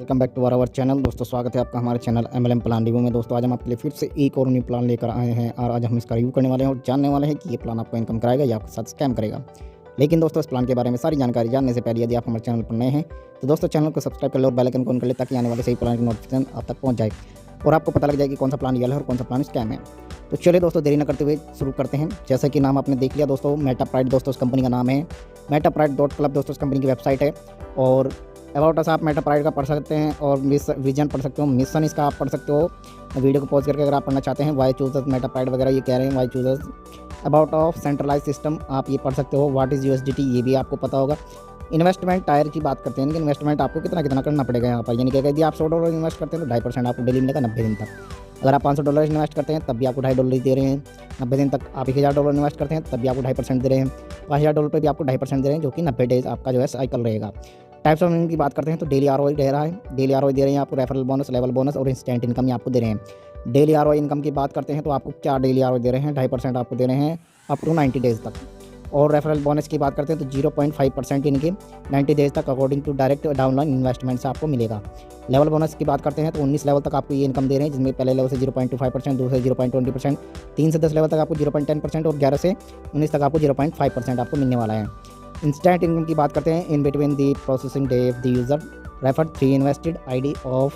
Welcome back to our channel. दोस्तों स्वागत है आपका हमारे चैनल MLM प्लान रिव्यू में। दोस्तों आज हम आपके लिए फिर से एक और न्यू प्लान लेकर आए हैं और आज हम इसका रिव्यू करने वाले हैं और जानने वाले हैं कि ये प्लान आपको इनकम कराएगा या आपके साथ स्कैम करेगा। लेकिन दोस्तों इस प्लान के बारे में सारी जानकारी जानने से पहले यदि आप हमारे चैनल पर नए हैं तो दोस्तों चैनल को सब्सक्राइब कर लो और बेल आइकन को ऑन कर ले ताकि आने वाले सही प्लान की नोटिफिकेशन आप तक पहुँच जाए और आपको पता लग जाए कि कौन सा प्लान रियल है और कौन सा प्लान स्कैम है। तो चलिए दोस्तों देरी न करते हुए शुरू करते हैं। जैसा कि नाम आपने देख लिया दोस्तों, मेटा प्राइड दोस्तों इस कंपनी का नाम है। मेटा प्राइड .club दोस्तों इस कंपनी की वेबसाइट है और अबाउट अस आप मेटा प्राइड का पढ़ सकते हैं और विजन पढ़ सकते हो, मिशन इसका आप पढ़ सकते हो। वीडियो को पॉज करके अगर आप पढ़ना चाहते हैं वाई चूजर्स मेटा प्राइड वगैरह ये कह रहे हैं why choosers about of centralize system आप ये पढ़ सकते हो। व्हाट इज़ USDT ये भी आपको पता होगा। इन्वेस्टमेंट टायर की बात करते हैं कि इन्वेस्टमेंट आपको कितना करना पड़ेगा यहाँ पर, यानी कि यदि आप $100 इन्वेस्ट करते हैं तो 2.5% आपको डेली मिलेगा 90 दिन तक। अगर आप $500 इन्वेस्ट करते हैं तब भी आपको $2.5 दे रहे हैं। 90 दिन तक आप $1000 इन्वेस्ट करते हैं तब भी आपको 2.5% दे रहे हैं। $5000 पे भी आपको 2.5% दे रहे हैं, जो कि 90 डेज आपका जो है साइकिल रहेगा। टाइप्स ऑफ इनकम की बात करते हैं तो डेली ROI दे रहा है। डेली ROI दे रहे हैं आपको, रेफरल बोनस, लेवल बोनस और इंस्टेंट इनकम आपको दे रहे हैं। डेली ROI इनकम की बात करते हैं तो आपको क्या डेली ROI दे रहे हैं, 2.5% आपको दे रहे हैं अप टू 90 डेज़ तक। और रेफरल बोनस की बात करते हैं तो 0.5% इनके 90 डेज तक according to direct downline investment से आपको मिलेगा। लेवल बोनस की बात करते हैं तो 19 लेवल तक आपको ये इनकम दे रहे हैं, जिसमें पहले लेवल से 0.25%, दूसरे 0.20%, 3 से 10 लेवल तक आपको 0.10% और 11 से 19 तक आपको 0.5% आपको मिलने वाला है। इंस्टेंट इनकम की बात करते हैं, in between the processing day of the user refer 3 invested ID of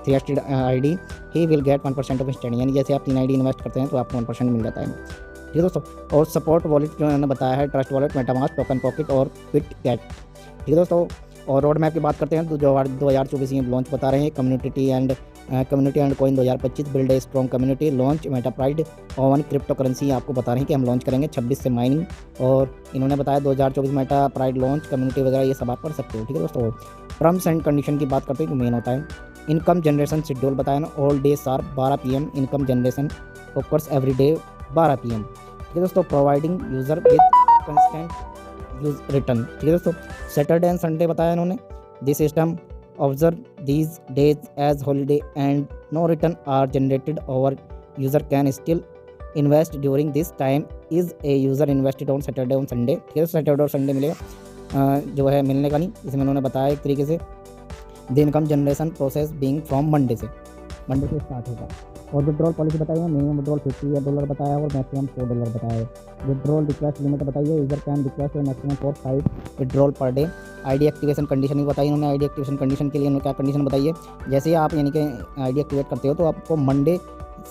3 ID he will get 1% of instant, यानी जैसे आप 3 ID इन्वेस्ट करते हैं तो आपको 1% मिल जाता है। ठीक है दोस्तों। और सपोर्ट वॉलेट जो मैंने बताया है, trust wallet, MetaMask, token pocket और बिटगेट। ठीक है दोस्तों। और रोड मैप की बात करते हैं तो जो 2024 ये लॉन्च बता रहे हैं, community and coin 2025 build a strong community launch Meta pride on crypto currency आपको बता रहे हैं कि हम लॉन्च करेंगे 26 से माइनिंग। और इन्होंने बताया 2024 मेटा प्राइड लॉन्च कम्युनिटी वगैरह ये सब आप पढ़ सकते हो। ठीक है दोस्तों। टर्म्स एंड कंडीशन की बात करते हैं जो मेन होता है, इनकम जनरेशन शेड्यूल बताया ना, all day sharp 12 PM income generation occurs every day 12 PM। ठीक है दोस्तों। Providing user with constant use return. ठीक है दोस्तों। सैटरडे एंड संडे बताया इन्होंने, this system observe these days as holiday and no return are generated और user can still invest during this time is a user invested on Saturday on Sunday. ठीक है। Saturday और Sunday मिलेगा, जो है मिलने का नहीं, इसमें उन्होंने बताया एक तरीके से the income generation process being from Monday से स्टार्ट होगा। और विड्रॉल पॉलिसी बताई है, मिनिमम विड्रॉल $50 बताया है और मैक्सिमम $4 बताया है। विड्रॉल रिक्वेस्ट लिमिट बताइए, user can request maximum 4-5 withdrawal per day. ID activation condition भी बताई उन्होंने। ID एक्टिवेशन कंडीशन के लिए उन्होंने क्या कंडीशन बताई है, जैसे आप यानी कि ID एक्टिवेट करते हो तो आपको मंडे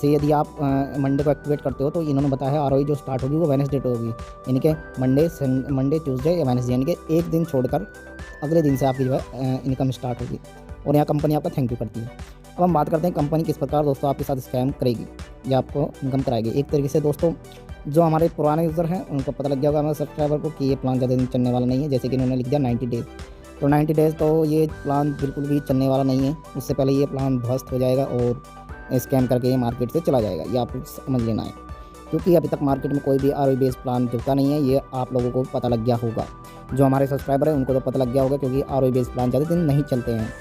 से, यदि आप मंडे को एक्टिवेट करते हो तो इन्होंने बताया है ROI जो स्टार्ट होगी वो वेडनेसडे होगी, यानी कि मंडे ट्यूसडे या वेडनेसडे, यानी कि एक दिन छोड़कर अगले दिन से आपकी जो है इनकम स्टार्ट होगी। और यहाँ कंपनी आपका थैंक यू करती है। अब हम बात करते हैं कंपनी किस प्रकार दोस्तों आपके साथ स्कैम करेगी या आपको इनकम कराएगी। एक तरीके से दोस्तों जो हमारे पुराने यूज़र हैं उनको पता लग जाएगा, हमारे सब्सक्राइबर को, कि ये प्लान ज़्यादा दिन चलने वाला नहीं है। जैसे कि इन्होंने लिख दिया 90 डेज़, तो 90 डेज़ तो ये प्लान बिल्कुल भी चलने वाला नहीं है। उससे पहले ये प्लान ध्वस्त हो जाएगा और स्कैम करके ये मार्केट से चला जाएगा, ये आपको समझ लेना है। क्योंकि अभी तक मार्केट में कोई भी ROI बेस्ड प्लान जुड़ता नहीं है, ये आप लोगों को पता लग गया होगा। जो हमारे सब्सक्राइबर हैं उनको तो पता लग गया होगा, क्योंकि ROI बेस्ड प्लान ज़्यादा दिन नहीं चलते हैं।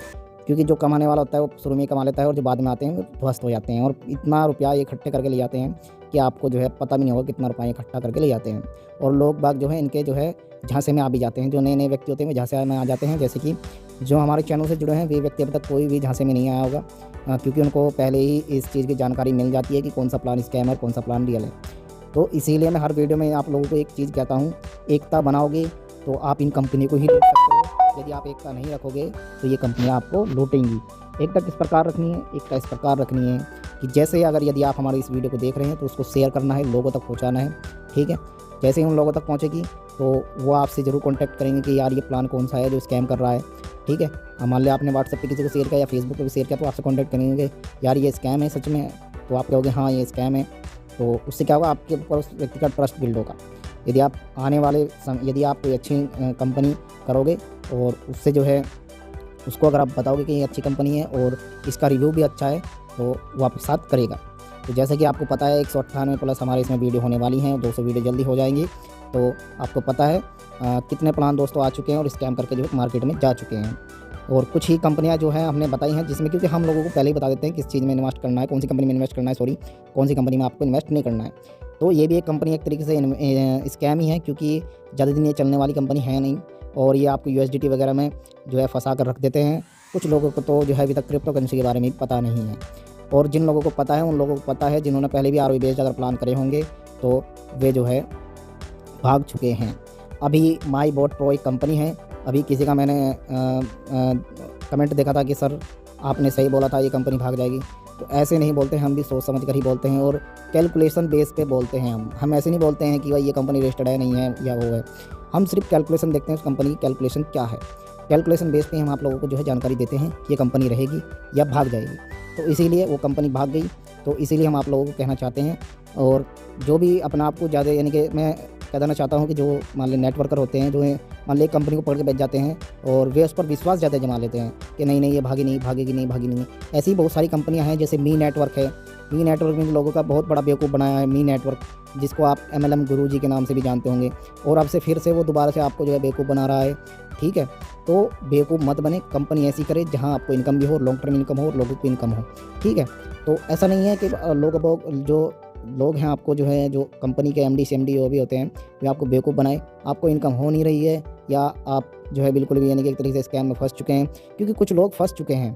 क्योंकि जो कमाने वाला होता है वो शुरू में कमा लेता है और जो बाद में आते हैं वो ध्वस्त हो जाते हैं और इतना रुपया ये इकट्ठे करके ले जाते हैं कि आपको जो है पता भी नहीं होगा कितना रुपया इकट्ठा करके ले जाते हैं। और लोग बाग जो है इनके जो है झांसे में आ भी जाते हैं, जो नए नए व्यक्ति होते हैं वो झांसे में आ जाते हैं। जैसे कि जो हमारे चैनल से जुड़े हैं वे व्यक्ति अभी तक कोई भी झांसे में नहीं आया होगा, क्योंकि उनको पहले ही इस चीज़ की जानकारी मिल जाती है कि कौन सा प्लान स्कैम है, कौन सा प्लान रियल है। तो इसीलिए मैं हर वीडियो में आप लोगों को एक चीज़ कहता हूँ, एकता बनाओगे तो आप इन कंपनी को ही लूट सकते हो। यदि आप एकता नहीं रखोगे तो ये कंपनियाँ आपको लूटेंगी। एकता किस प्रकार रखनी है, एकता इस प्रकार रखनी है कि जैसे अगर यदि आप हमारे इस वीडियो को देख रहे हैं तो उसको शेयर करना है, लोगों तक पहुंचाना है। ठीक है। जैसे ही उन लोगों तक पहुंचेगी तो वो आपसे ज़रूर कांटेक्ट करेंगे कि यार ये प्लान कौन सा है जो स्कैम कर रहा है। ठीक है। मान लिया आपने व्हाट्सएप पे किसी को शेयर किया या फेसबुक पे भी शेयर किया तो आपसे कांटेक्ट करेंगे, यार ये स्कैम है सच में, तो आप कहोगे हाँ ये स्कैम है। तो उससे क्या होगा, आपके ऊपर उस व्यक्ति का ट्रस्ट बिल्ड होगा। यदि आप यदि आप कोई अच्छी कंपनी करोगे और उससे जो है उसको अगर आप बताओगे कि ये अच्छी कंपनी है और इसका रिव्यू भी अच्छा है तो वो आपके साथ करेगा। तो जैसे कि आपको पता है 198 प्लस हमारे इसमें वीडियो होने वाली हैं, 200 वीडियो जल्दी हो जाएंगी। तो आपको पता है कितने प्लान दोस्तों आ चुके हैं और स्कैम करके जो है मार्केट में जा चुके हैं। और कुछ ही कंपनियां जो है हमने बताई हैं, जिसमें क्योंकि हम लोगों को पहले ही बता देते हैं किस चीज़ में इन्वेस्ट करना है, कौन सी कंपनी में इन्वेस्ट करना है, कौन सी कंपनी में आपको इन्वेस्ट नहीं करना है। तो ये भी एक कंपनी एक तरीके से स्कैम ही है, क्योंकि ज़्यादा दिन ये चलने वाली कंपनी है नहीं और ये आपको USDT वगैरह में जो है फंसा कर रख देते हैं। कुछ लोगों को तो जो है अभी तक क्रिप्टो करेंसी के बारे में पता नहीं है, और जिन लोगों को पता है उन लोगों को पता है, जिन्होंने पहले भी आरओई बेस्ड अगर प्लान करे होंगे तो वे जो है भाग चुके हैं। अभी माई बोट प्रो एक कंपनी है, अभी किसी का मैंने कमेंट देखा था कि सर आपने सही बोला था, ये कंपनी भाग जाएगी। तो ऐसे नहीं बोलते, हम भी सोच समझ कर ही बोलते हैं और कैलकुलेशन बेस पे बोलते हैं। हम ऐसे नहीं बोलते हैं कि भाई ये कंपनी रजिस्टर्ड है, नहीं है या वो है। हम सिर्फ कैलकुलेशन देखते हैं उस कंपनी की कैलकुलेशन क्या है, कैलकुलेशन बेस पे हम आप लोगों को जो है जानकारी देते हैं कि ये कंपनी रहेगी या भाग जाएगी। तो इसीलिए वो कंपनी भाग गई, तो इसीलिए हम आप लोगों को कहना चाहते हैं। और जो भी अपना आप को ज़्यादा, यानी कि मैं कह देना चाहता हूँ कि जो मान ली नेटवर्कर होते हैं, जो मान ली कंपनी को पकड़ के बैठ जाते हैं और वे उस पर विश्वास ज़्यादा जमा लेते हैं कि नहीं ये भागी नहीं, भागेगी नहीं। ऐसी बहुत सारी कंपनियां हैं, जैसे मी नेटवर्क है। मी नेटवर्क में लोगों का बहुत बड़ा बेवकूफ़ बनाया है मी नेटवर्क, जिसको आप MLM गुरुजी के नाम से भी जानते होंगे, और अब से फिर से वो दोबारा से आपको जो है बेवकूफ़ बना रहा है। ठीक है, तो बेवकूफ़ मत बने, कंपनी ऐसी करे जहाँ आपको इनकम भी हो, लॉन्ग टर्म इनकम हो और लोगों की इनकम हो। ठीक है, तो ऐसा नहीं है कि जो लोग हैं आपको जो है, जो कंपनी के MD CMD वो भी होते हैं, वे आपको बेवकूफ़ बनाए, आपको इनकम हो नहीं रही है, या आप जो है बिल्कुल भी यानी कि एक तरीके से स्कैम में फंस चुके हैं। क्योंकि कुछ लोग फंस चुके हैं,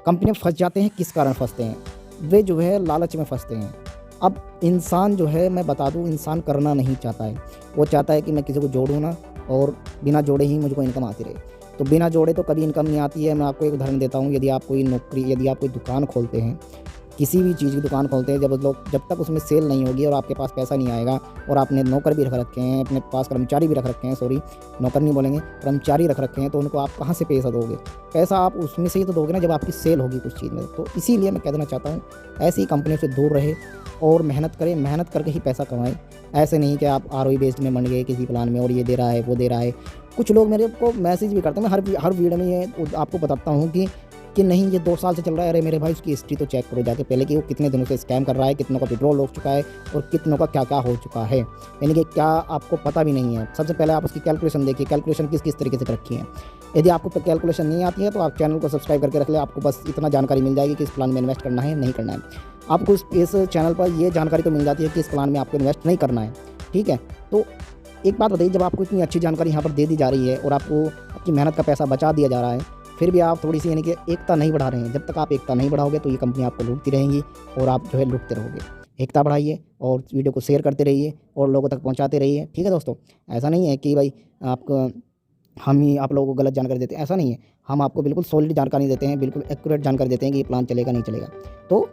कंपनी में फंस जाते हैं। किस कारण फंसते हैं? वे जो है लालच में फंसते हैं। अब इंसान जो है, मैं बता दूं, इंसान करना नहीं चाहता है, वो चाहता है कि मैं किसी को जोड़ूँ ना, और बिना जोड़े ही मुझको इनकम आती रहे। तो बिना जोड़े तो कभी इनकम नहीं आती है। मैं आपको एक उदाहरण देता हूँ, यदि आप कोई दुकान खोलते हैं, किसी भी चीज़ की दुकान खोलते हैं, जब तक उसमें सेल नहीं होगी और आपके पास पैसा नहीं आएगा, और आपने नौकर भी रख रखे हैं, अपने पास कर्मचारी भी रख रखे हैं, सॉरी नौकर नहीं बोलेंगे, कर्मचारी रख रखे हैं, तो उनको आप कहाँ से पैसा दोगे? पैसा आप उसमें से ही तो दोगे ना, जब आपकी सेल होगी कुछ चीज़ में। तो इसीलिए मैं कह देना चाहता हूँ, ऐसी कंपनियों से दूर रहे और मेहनत करें, मेहनत करके ही पैसा कमाएं। ऐसे नहीं कि आप आरओई बेस्ड में बन गए किसी प्लान में और ये दे रहा है वो दे रहा है। कुछ लोग मेरे को मैसेज भी करते हैं, मैं हर वीडियो में ये आपको बताता हूँ कि नहीं ये 2 साल से चल रहा है। अरे मेरे भाई, उसकी हिस्ट्री तो चेक करो जाके पहले कि वो कितने दिनों से स्कैम कर रहा है, कितनों का विड्रॉल हो चुका है और कितनों का क्या क्या हो चुका है, यानी कि क्या आपको पता भी नहीं है। सबसे पहले आप उसकी कैलकुलेशन देखिए, कैलकुलेशन किस तरीके से रखी है। यदि आपको कैलकुलेशन नहीं आती है तो आप चैनल को सब्सक्राइब करके रख ले, आपको बस इतना जानकारी मिल जाएगी कि इस प्लान में इन्वेस्ट करना है नहीं करना है। आपको इस चैनल पर ये जानकारी तो मिल जाती है कि इस प्लान में आपको इन्वेस्ट नहीं करना है। ठीक है, तो एक बात बताइए, जब आपको इतनी अच्छी जानकारी यहाँ पर दे दी जा रही है और आपको आपकी मेहनत का पैसा बचा दिया जा रहा है, फिर भी आप थोड़ी सी यानी कि एकता नहीं बढ़ा रहे हैं। जब तक आप एकता नहीं बढ़ाओगे तो ये कंपनी आपको लूटती रहेंगी और आप जो है लूटते रहोगे। एकता बढ़ाइए और वीडियो को शेयर करते रहिए और लोगों तक पहुंचाते रहिए। ठीक है दोस्तों, ऐसा नहीं है कि भाई हम ही आप लोगों को गलत जानकारी देते हैं, ऐसा नहीं है। हम आपको बिल्कुल सॉलिड जानकारी देते हैं, बिल्कुल एक्यूरेट जानकारी देते हैं कि ये प्लान चलेगा नहीं चलेगा। तो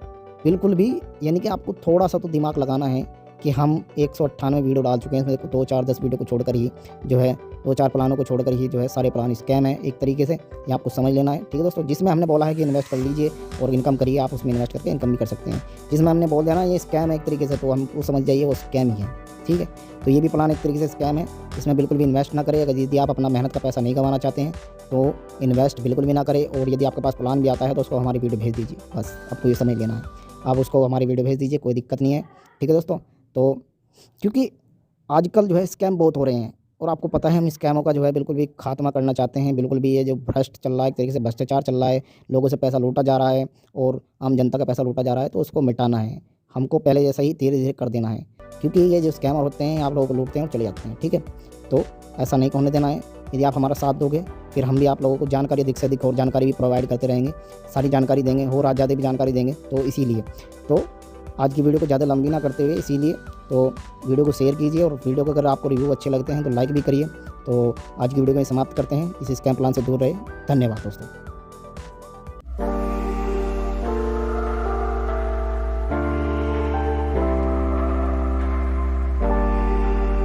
बिल्कुल भी यानी कि आपको थोड़ा सा तो दिमाग लगाना है कि हम 198 वीडियो डाल चुके हैं, इसमें 2 4 10 वीडियो को छोड़कर ही जो है 2 4 प्लानों को छोड़कर ही जो है सारे प्लान स्कैम है एक तरीके से, ये आपको समझ लेना है। ठीक है दोस्तों, जिसमें हमने बोला है कि इन्वेस्ट कर लीजिए और इनकम करिए, आप उसमें इन्वेस्ट करके इनकम भी कर सकते हैं। जिसमें हमने बोल दिया ना ये स्कैम है एक तरीके से, तो हम वो समझ जाइए वो स्कैम ही है। ठीक है, तो ये भी प्लान एक तरीके से स्कैम है, इसमें बिल्कुल भी इन्वेस्ट ना करें। अगर यदि आप अपना मेहनत का पैसा नहीं कमाना चाहते हैं तो इन्वेस्ट बिल्कुल भी ना करें। और यदि आपके पास प्लान भी आता है तो उसको हमारी वीडियो भेज दीजिए, बस आपको ये समझ लेना है। आप उसको हमारी वीडियो भेज दीजिए, कोई दिक्कत नहीं है। ठीक है दोस्तों, तो क्योंकि आजकल जो है स्कैम बहुत हो रहे हैं और आपको पता है हम स्कैमों का जो है बिल्कुल भी खात्मा करना चाहते हैं। बिल्कुल भी ये जो भ्रष्ट चल रहा है, एक तरीके से भ्रष्टाचार चल रहा है, लोगों से पैसा लूटा जा रहा है और आम जनता का पैसा लूटा जा रहा है, तो उसको मिटाना है। हमको पहले जैसा ही धीरे धीरे कर देना है, क्योंकि ये जो स्कैमर होते हैं आप लोगों को लूटते हैं और चले जाते हैं। ठीक है, तो ऐसा नहीं होने देना है। यदि आप हमारा साथ दोगे फिर हम भी आप लोगों को जानकारी अधिक से अधिक और जानकारी भी प्रोवाइड करते रहेंगे, सारी जानकारी देंगे और आज ज़्यादा भी जानकारी देंगे। तो इसीलिए तो आज की वीडियो को ज़्यादा लंबी ना करते हुए, इसीलिए तो वीडियो को शेयर कीजिए और वीडियो को अगर आपको रिव्यू अच्छे लगते हैं तो लाइक भी करिए। तो आज की वीडियो को समाप्त करते हैं। इस स्कैम प्लान से दूर रहे। धन्यवाद दोस्तों।